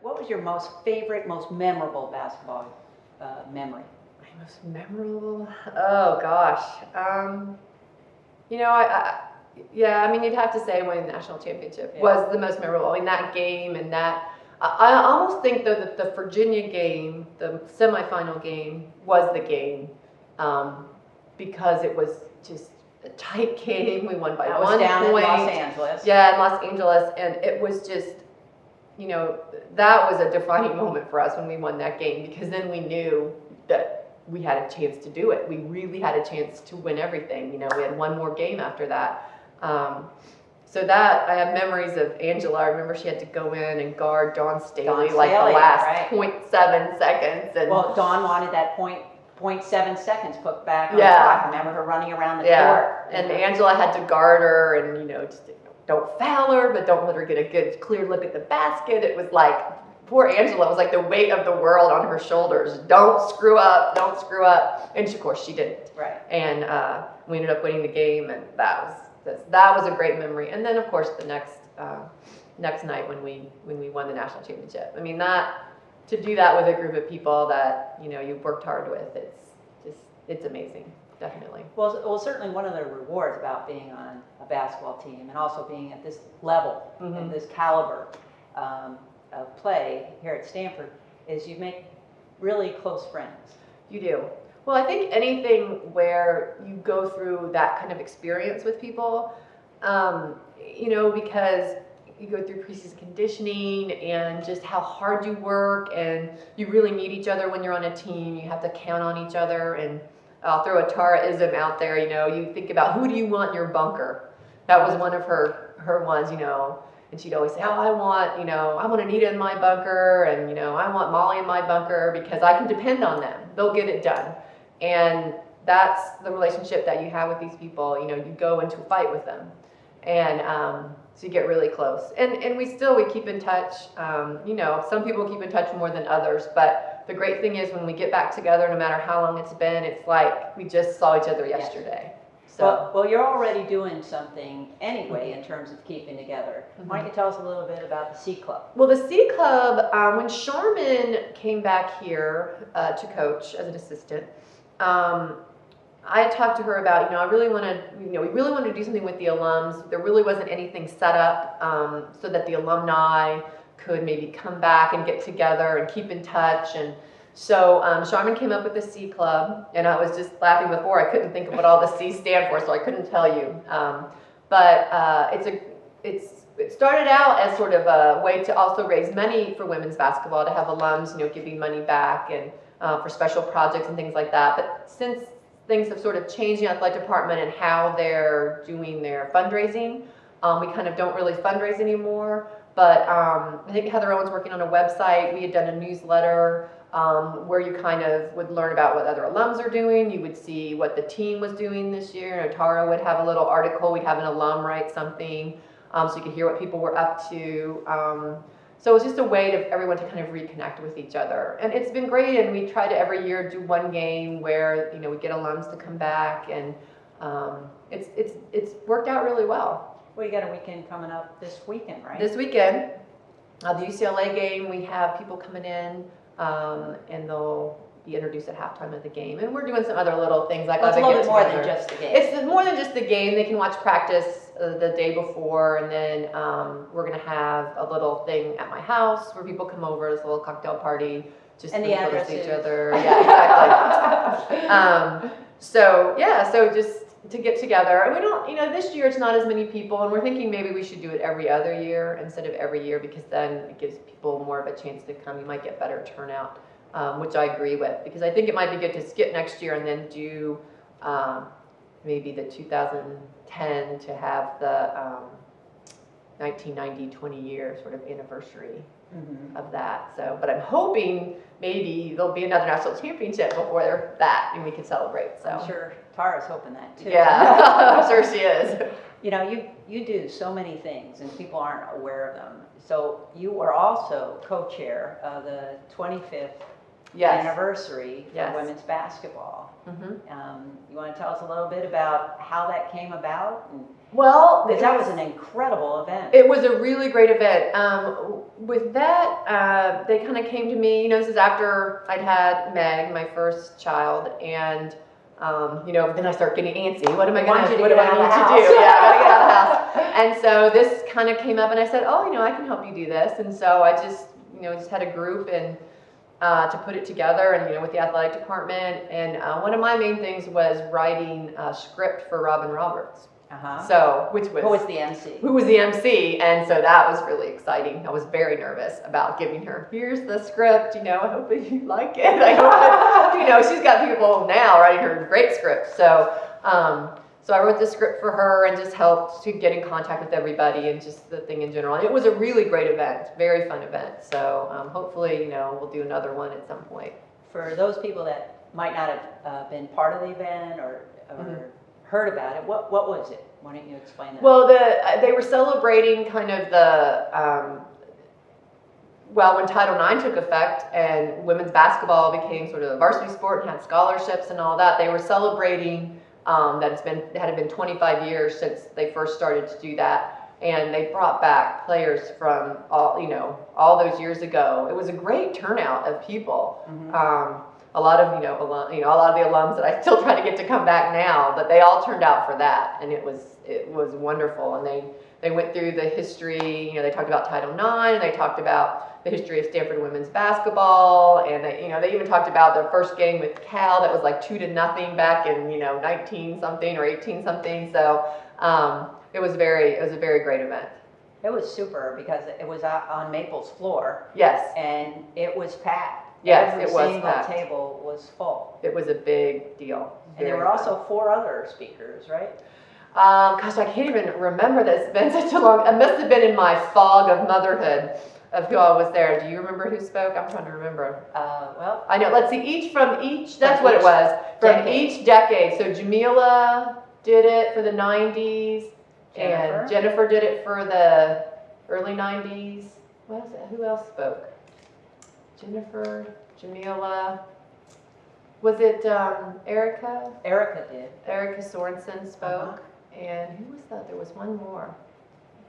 what was your most favorite, most memorable basketball memory? My most memorable? Oh gosh. You know, yeah, I mean, you'd have to say winning the national championship was the most memorable. I mean, that game and that. I almost think though that the Virginia game, the semifinal game, was the game because it was just a tight game. We won by 1 point. That was down in Los Angeles. Yeah, in Los Angeles, and it was just, you know, that was a defining moment for us when we won that game, because then we knew that we had a chance to do it. We really had a chance to win everything. You know, we had one more game after that. So that, I have memories of Angela. I remember she had to go in and guard Dawn Staley like the last 0.7 seconds. And well, Dawn wanted that 0.7 seconds put back on the clock. I remember her running around the court. And Angela had to guard her and, you know, just don't foul her, but don't let her get a good clear look at the basket. It was like, poor Angela was like the weight of the world on her shoulders. Don't screw up, don't screw up. And of course she didn't. Right. And we ended up winning the game, and that was a great memory. And then of course the next night when we won the national championship. I mean, to do that with a group of people that, you know, you've worked hard with, it's amazing. Definitely. Well, certainly one of the rewards about being on a basketball team and also being at this level and this caliber of play here at Stanford is you make really close friends. You do. Well, I think anything where you go through that kind of experience with people, you know, because you go through preseason conditioning and just how hard you work, and you really need each other when you're on a team. You have to count on each other. And I'll throw a Tara-ism out there, you know, you think about who do you want in your bunker? That was one of her ones, you know, and she'd always say, oh, I want Anita in my bunker, and, you know, I want Molly in my bunker because I can depend on them. They'll get it done. And that's the relationship that you have with these people. You know, you go into a fight with them. And so you get really close. And we keep in touch. You know, some people keep in touch more than others, but the great thing is when we get back together, no matter how long it's been, it's like we just saw each other yesterday. So. Well, you're already doing something anyway in terms of keeping together. Why don't you tell us a little bit about the C Club? Well, the C Club, when Charmin came back here to coach as an assistant, I talked to her about, you know, we really wanted to do something with the alums. There really wasn't anything set up so that the alumni could maybe come back and get together and keep in touch. And so Charmin came up with the C Club, and I was just laughing before. I couldn't think of what all the C stand for, so I couldn't tell you. But it started out as sort of a way to also raise money for women's basketball, to have alums, you know, giving money back and for special projects and things like that. But since things have sort of changed in the athletic department and how they're doing their fundraising, we kind of don't really fundraise anymore. But I think Heather Owen's working on a website. We had done a newsletter where you kind of would learn about what other alums are doing. You would see what the team was doing this year. You know, Tara would have a little article. We'd have an alum write something so you could hear what people were up to. So it was just a way to everyone to kind of reconnect with each other. And it's been great, and we try to every year do one game where, you know, we get alums to come back, and it's worked out really well. Well, you got a weekend coming up this weekend, right? This weekend, the UCLA game, we have people coming in, and they'll be introduced at halftime of the game. And we're doing some other little things like it's a little bit more than just the game. It's more than just the game. They can watch practice the day before, and then we're going to have a little thing at my house where people come over. It's a little cocktail party. Just and the address each other. Yeah, exactly. So just to get together. And we don't, you know, this year it's not as many people, and we're thinking maybe we should do it every other year instead of every year, because then it gives people more of a chance to come. You might get better turnout, which I agree with, because I think it might be good to skip next year and then do maybe the 2010 to have the 1990 20 year sort of anniversary of that. So, but I'm hoping maybe there'll be another national championship before that, and we can celebrate. So I'm sure Tara's hoping that too. Yeah, I'm sure she is. You know, you do so many things, and people aren't aware of them. So you are also co-chair of the 25th Yes. anniversary for Yes. women's basketball. Mm-hmm. You want to tell us a little bit about how that came about? Well, Because that was an incredible event. it was a really great event. With that, they kind of came to me, this is after I'd had Meg, my first child, and then I start getting antsy. What do I need to do? Yeah, I gotta get out of the house. And so this kind of came up, and I said, I can help you do this. And so I just had a group and to put it together, and with the athletic department. And one of my main things was writing a script for Robin Roberts. So, who was the MC? Who was the MC? And so that was really exciting. I was very nervous about giving her, here's the script, I hope that you like it. I hope that, she's got people now writing her great scripts. So, so I wrote the script for her and just helped to get in contact with everybody and just the thing in general. And it was a really great event, very fun event. So hopefully, we'll do another one at some point. For those people that might not have been part of the event or heard about it, what was it? Why don't you explain that? Well, they were celebrating kind of when Title IX took effect and women's basketball became sort of a varsity sport and had scholarships and all that, they were celebrating that it had been 25 years since they first started to do that. And they brought back players from all those years ago. It was a great turnout of people. A lot of a lot of the alums that I still try to get to come back now, but they all turned out for that, and it was wonderful. And they went through the history. They talked about Title IX, and they talked about the history of Stanford women's basketball, and they even talked about their first game with Cal that was like 2-0 back in 19 something or 18 something. So it was a very great event. It was super because it was on Maple's floor. Yes, and it was packed. Yes, Every it was single packed. table was full. It was a big deal. And there were also 4 other speakers, right? Gosh, I can't even remember this. It's been such a long, it must have been in my fog of motherhood of who all was there. Do you remember who spoke? I'm trying to remember. Well, I know, let's see, that's what it was. From each decade. So Jamila did it for the 90s. And Jennifer did it for the early 90s. What is it? Who else spoke? Jennifer, Jamila, was it Erica? Erica did. Erica Sorensen spoke, and who was that? There was one more.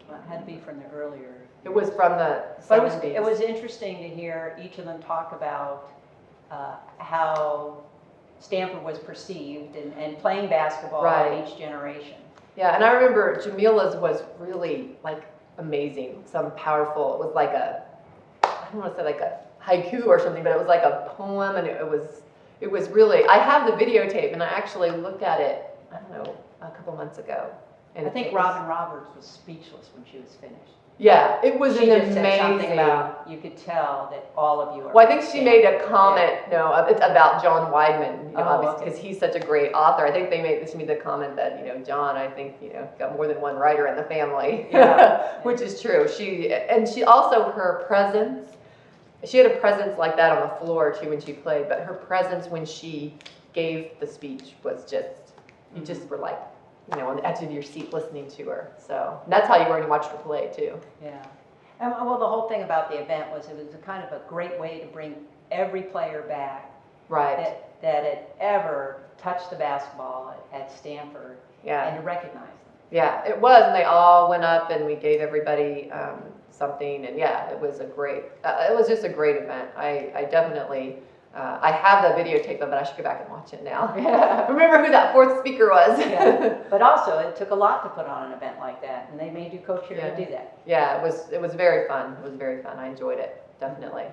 Well, it had to be from the earlier. It was from the 70s. But it was interesting to hear each of them talk about how Stanford was perceived and playing basketball in each generation. Yeah, and I remember Jamila's was really amazing, some powerful, it was like I don't want to say like a haiku or something, but it was like a poem, and it was really, I have the videotape, and I actually looked at it, I don't know, a couple months ago. And I think Robin Roberts was speechless when she was finished. Yeah, it was she amazing. Said something about, you could tell that all of you are. Well, I think she made a comment, about John Weidman, obviously, because he's such a great author. I think she made the comment that, John, I think, got more than one writer in the family, which is true. She also, her presence, she had a presence like that on the floor too when she played, but her presence when she gave the speech was just, you just were like, on the edge of your seat listening to her. So that's how you were when you watched her play too. Yeah. And well, the whole thing about the event was it was a kind of a great way to bring every player back. Right. That had ever touched the basketball at Stanford. Yeah. And to recognize them. Yeah, it was, and they all went up, and we gave everybody something, and yeah, it was just a great event. I definitely, I have the videotape of it. I should go back and watch it now. Remember who that 4th speaker was. Yeah. But also, it took a lot to put on an event like that, and they made you co-chair to do that. Yeah, it was very fun. It was very fun. I enjoyed it, definitely.